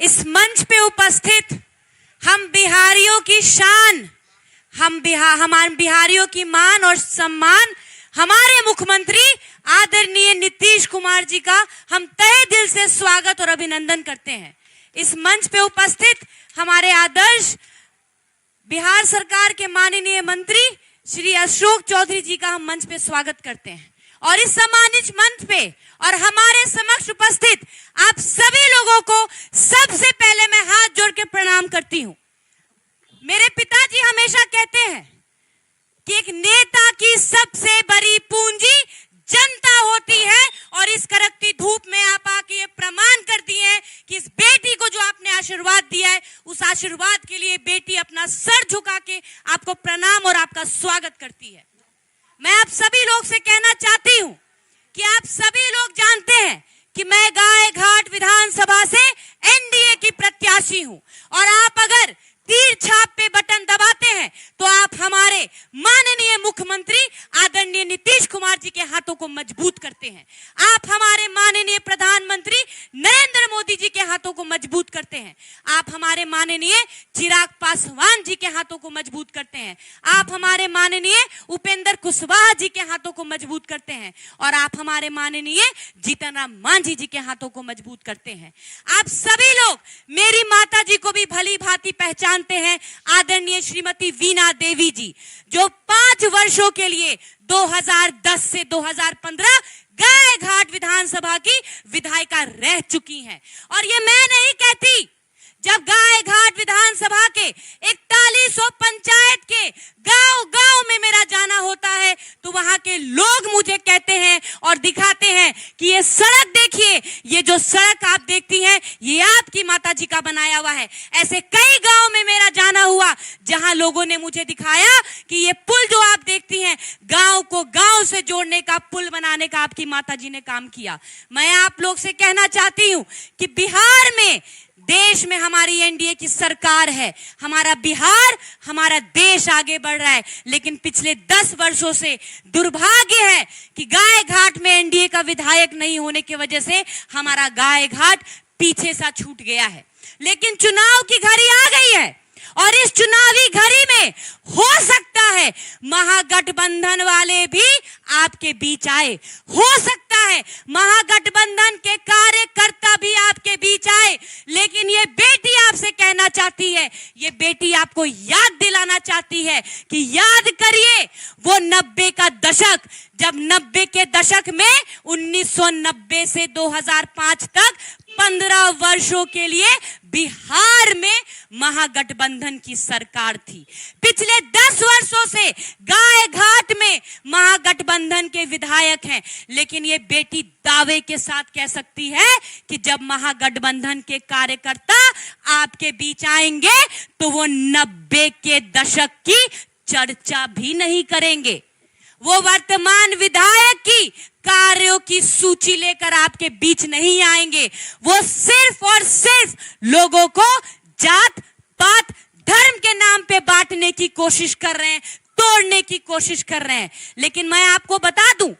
इस मंच पे उपस्थित हम बिहारियों की शान, हमारे बिहारियों की मान और सम्मान हमारे मुख्यमंत्री आदरणीय नीतीश कुमार जी का हम तहे दिल से स्वागत और अभिनंदन करते हैं। इस मंच पे उपस्थित हमारे आदर्श बिहार सरकार के माननीय मंत्री श्री अशोक चौधरी जी का हम मंच पे स्वागत करते हैं। और इस सम्मानित मंच पे और हमारे समक्ष उपस्थित आप सभी लोगों को सबसे पहले मैं हाथ जोड़ के प्रणाम करती हूँ। मेरे पिताजी हमेशा कहते हैं कि एक नेता की सबसे बड़ी पूंजी जनता होती है, और इस कड़कती धूप में आप आके ये प्रमाण कर दिए हैं कि इस बेटी को जो आपने आशीर्वाद दिया है, उस आशीर्वाद के लिए बेटी अपना सर झुका के आपको प्रणाम और आपका स्वागत करती है। मैं आप सभी लोग से कहना चाहती हूँ कि आप सभी लोग जानते हैं कि मैं गाय घाट विधानसभा से एनडीए की प्रत्याशी हूँ, और आप अगर तीर छाप पे बटन दबाते हैं तो आप हमारे माननीय मुख्यमंत्री आदरणीय नीतीश कुमार जी के हाथों को मजबूत करते हैं। आप हमारे माननीय प्रधानमंत्री नरेंद्र मोदी जी के हाथों को मजबूत करते हैं। आप हमारे माननीय चिराग पासवान जी के हाथों को मजबूत करते हैं। आप हमारे माननीय उपेंद्र कुशवाहा जी के हाथों को मजबूत करते हैं, और आप हमारे माननीय जीतन राम मांझी जी के हाथों को मजबूत करते हैं। आप सभी लोग मेरी माता जी को भी भली भांति पहचानते हैं, आदरणीय श्रीमती वीणा देवी जी, जो 5 वर्षों के लिए 2010 से 2015 गाय घाट विधानसभा की विधायिका रह चुकी हैं। और ये मैं नहीं कहती, जब गाय घाट विधानसभा के 4100 पंचायत के गांव-गांव में मेरा जाना होता है तो वहां के लोग मुझे कहते हैं और दिखाते हैं कि ये सड़क देखिए, ये जो सड़क आप देखती हैं ये आपकी माता जी का बनाया हुआ है। ऐसे कई गांव में मेरा जाना हुआ जहां लोगों ने मुझे दिखाया कि ये पुल जो आप देखती हैं, गांव को गांव से जोड़ने का पुल बनाने का आपकी माता जी ने काम किया। मैं आप लोग से कहना चाहती हूँ कि बिहार में, देश में हमारी एनडीए की सरकार है, हमारा बिहार, हमारा देश आगे बढ़ रहा है, लेकिन पिछले 10 वर्षों से दुर्भाग्य है कि गाय घाट में एनडीए का विधायक नहीं होने की वजह से हमारा गाय घाट पीछे सा छूट गया है। लेकिन चुनाव की घड़ी आ गई है, और इस चुनावी घड़ी में हो सकता है महागठबंधन वाले भी आपके बीच आए, हो सकता है महागठबंधन के कार्यकर्ता भी आपके बीच आए। लेकिन ये बेटी आपसे कहना चाहती है, ये बेटी आपको याद दिलाना चाहती है कि याद करिए वो 90 का दशक, जब 90 के दशक में 1990 से 2005 तक 15 वर्षों के लिए बिहार में महागठबंधन की सरकार थी। पिछले 10 वर्षों से गाय घाट में महागठबंधन के विधायक हैं, लेकिन ये बेटी दावे के साथ कह सकती है कि जब महागठबंधन के कार्यकर्ता आपके बीच आएंगे तो वो 90 के दशक की चर्चा भी नहीं करेंगे। वो वर्तमान विधायक की कार्यों की सूची लेकर आपके बीच नहीं आएंगे। वो सिर्फ और सिर्फ लोगों को जात पात धर्म के नाम पे बांटने की कोशिश कर रहे हैं, तोड़ने की कोशिश कर रहे हैं। लेकिन मैं आपको बता दूं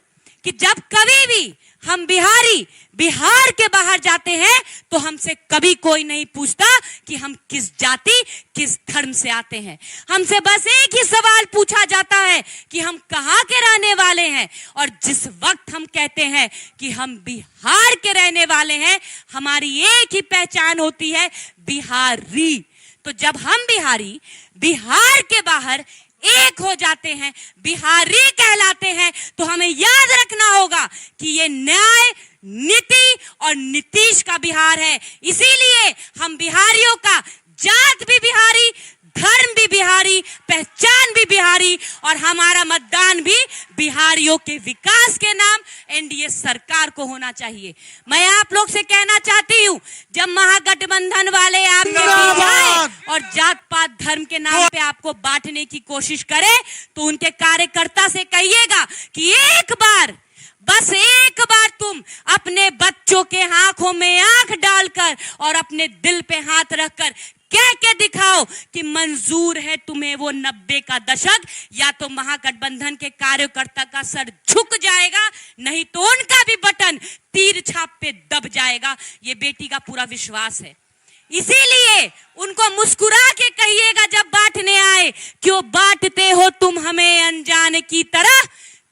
कि जब कभी भी हम बिहारी बिहार के बाहर जाते हैं तो हमसे कभी कोई नहीं पूछता कि हम किस जाति किस धर्म से आते हैं। हमसे बस एक ही सवाल पूछा जाता है कि हम कहाँ के रहने वाले हैं, और जिस वक्त हम कहते हैं कि हम बिहार के रहने वाले हैं, हमारी एक ही पहचान होती है, बिहारी। तो जब हम बिहारी बिहार के बाहर एक हो जाते हैं, बिहारी कहलाते हैं, तो हमें याद रखना होगा कि ये न्याय, नीति और नीतीश का बिहार है। इसीलिए हम बिहारियों का जात भी बिहारी, धर्म भी बिहारी, पहचान भी बिहारी, और हमारा मतदान भी बिहारियों के विकास के नाम एनडीए सरकार को होना चाहिए। मैं आप लोग से कहना चाहती हूँ, जब महागठबंधन वाले आपके बीच आए और जात पात धर्म के नाम पे आपको बांटने की कोशिश करे, तो उनके कार्यकर्ता से कहिएगा कि एक बार, बस एक बार तुम अपने बच्चों के आंखों में आंख डालकर और अपने दिल पे हाथ रखकर कह के दिखाओ कि मंजूर है तुम्हें वो 90 का दशक, या तो महागठबंधन के कार्यकर्ता का सर झुक जाएगा, नहीं तो उनका भी बटन तीर छाप पे दब जाएगा। ये बेटी का पूरा विश्वास है। इसीलिए उनको मुस्कुरा के कहिएगा जब बांटने आए, क्यों बांटते हो तुम हमें अनजान की तरह,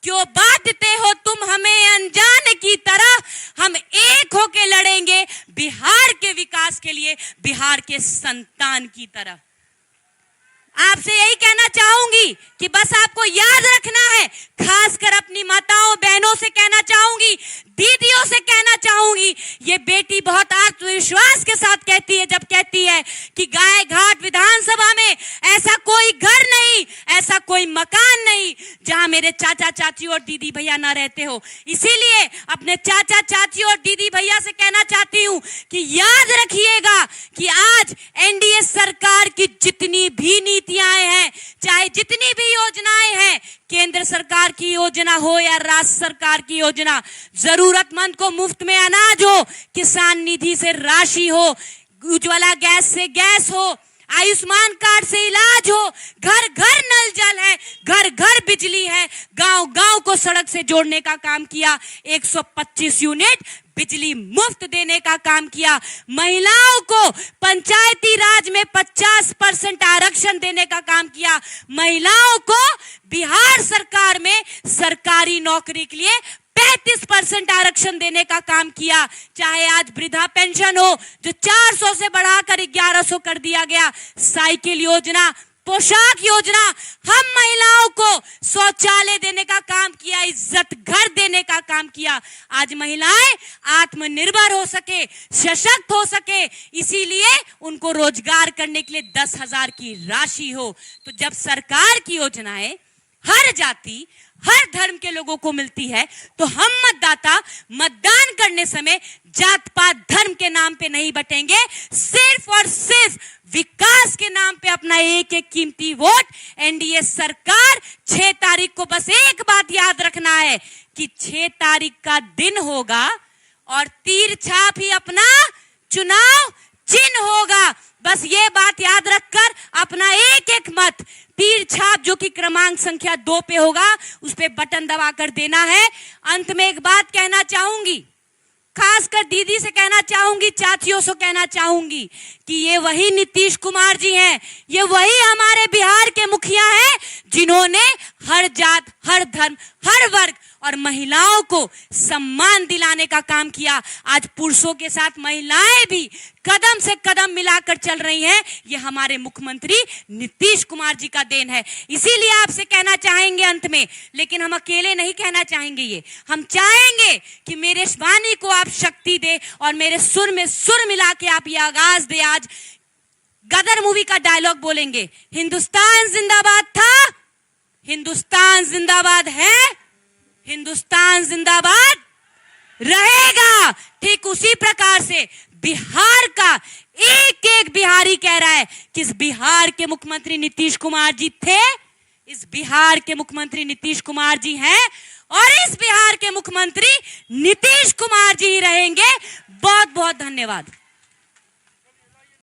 क्यों बांटते हो तुम हमें अनजान की तरह। हम एक होके लड़ेंगे बिहार के विकास के लिए, बिहार के संतान की तरह। आपसे यही कहना चाहूंगी कि बस आपको याद रखना है, खासकर अपनी माताओं बहनों से कहना चाहूंगी, दीदियों से कहना चाहूंगी, ये बेटी बहुत आत्मविश्वास के साथ कहती है जब कहती है कि गाय घाट विधानसभा में ऐसा कोई घर नहीं, ऐसा कोई मकान नहीं जहां मेरे चाचा चाची और दीदी भैया ना रहते हो। इसीलिए अपने चाचा चाची और दीदी भैया से कहना चाहती हूं कि याद रखिएगा कि आज एनडीए सरकार की जितनी भी नीतियां हैं, चाहे जितनी भी योजनाएं हैं, केंद्र सरकार की योजना हो या राज्य सरकार की योजना, जरूरतमंद को मुफ्त में अनाज हो, किसान निधि से राशि हो, उज्ज्वला गैस से गैस हो, आयुष्मान कार्ड से इलाज हो, घर घर नल जल है, घर घर बिजली है, गांव गांव को सड़क से जोड़ने का काम किया, 125 यूनिट बिजली मुफ्त देने का काम किया, महिलाओं को पंचायती राज में 50% आरक्षण देने का काम किया, महिलाओं को बिहार सरकार में सरकारी नौकरी के लिए 35% आरक्षण देने का काम किया। चाहे आज वृद्धा पेंशन हो जो 400 से बढ़ाकर 1100 कर दिया गया, साइकिल योजना, पोशाक योजना, हम महिलाओं को शौचालय देने का काम किया, इज्जत घर देने का काम किया। आज महिलाएं आत्मनिर्भर हो सके, सशक्त हो सके, इसीलिए उनको रोजगार करने के लिए 10,000 की राशि हो। तो जब सरकार की योजनाएं हर जाति हर धर्म के लोगों को मिलती है, तो हम मतदाता मतदान करने समय जात पात धर्म के नाम पे नहीं बटेंगे, सिर्फ और सिर्फ विकास के नाम पे अपना एक एक कीमती वोट। एनडीए सरकार 6 तारीख को बस एक बात याद रखना है कि 6 तारीख का दिन होगा और तीर छाप ही अपना चुनाव चिन्ह होगा। बस ये बात याद रखकर अपना एक एक मत तीर छाप जो कि क्रमांक संख्या 2 पे होगा, उस पे बटन दबाकर देना है। अंत में एक बात कहना चाहूंगी, खासकर दीदी से कहना चाहूंगी, चाचियों से कहना चाहूंगी कि ये वही नीतीश कुमार जी हैं, ये वही हमारे बिहार के मुखिया हैं जिन्होंने हर जात हर धर्म हर वर्ग और महिलाओं को सम्मान दिलाने का काम किया। आज पुरुषों के साथ महिलाएं भी कदम से कदम मिलाकर चल रही हैं, ये हमारे मुख्यमंत्री नीतीश कुमार जी का देन है। इसीलिए आपसे कहना चाहेंगे अंत में, लेकिन हम अकेले नहीं कहना चाहेंगे, ये हम चाहेंगे कि मेरे वाणी को आप शक्ति दे और मेरे सुर में सुर मिला के आप ये आगाज दे। आज गदर मूवी का डायलॉग बोलेंगे, हिंदुस्तान जिंदाबाद था, हिंदुस्तान जिंदाबाद है, हिंदुस्तान जिंदाबाद रहेगा। ठीक उसी प्रकार से बिहार का एक एक बिहारी कह रहा है कि इस बिहार के मुख्यमंत्री नीतीश कुमार जी थे, इस बिहार के मुख्यमंत्री नीतीश कुमार जी हैं और इस बिहार के मुख्यमंत्री नीतीश कुमार जी ही रहेंगे। बहुत बहुत धन्यवाद।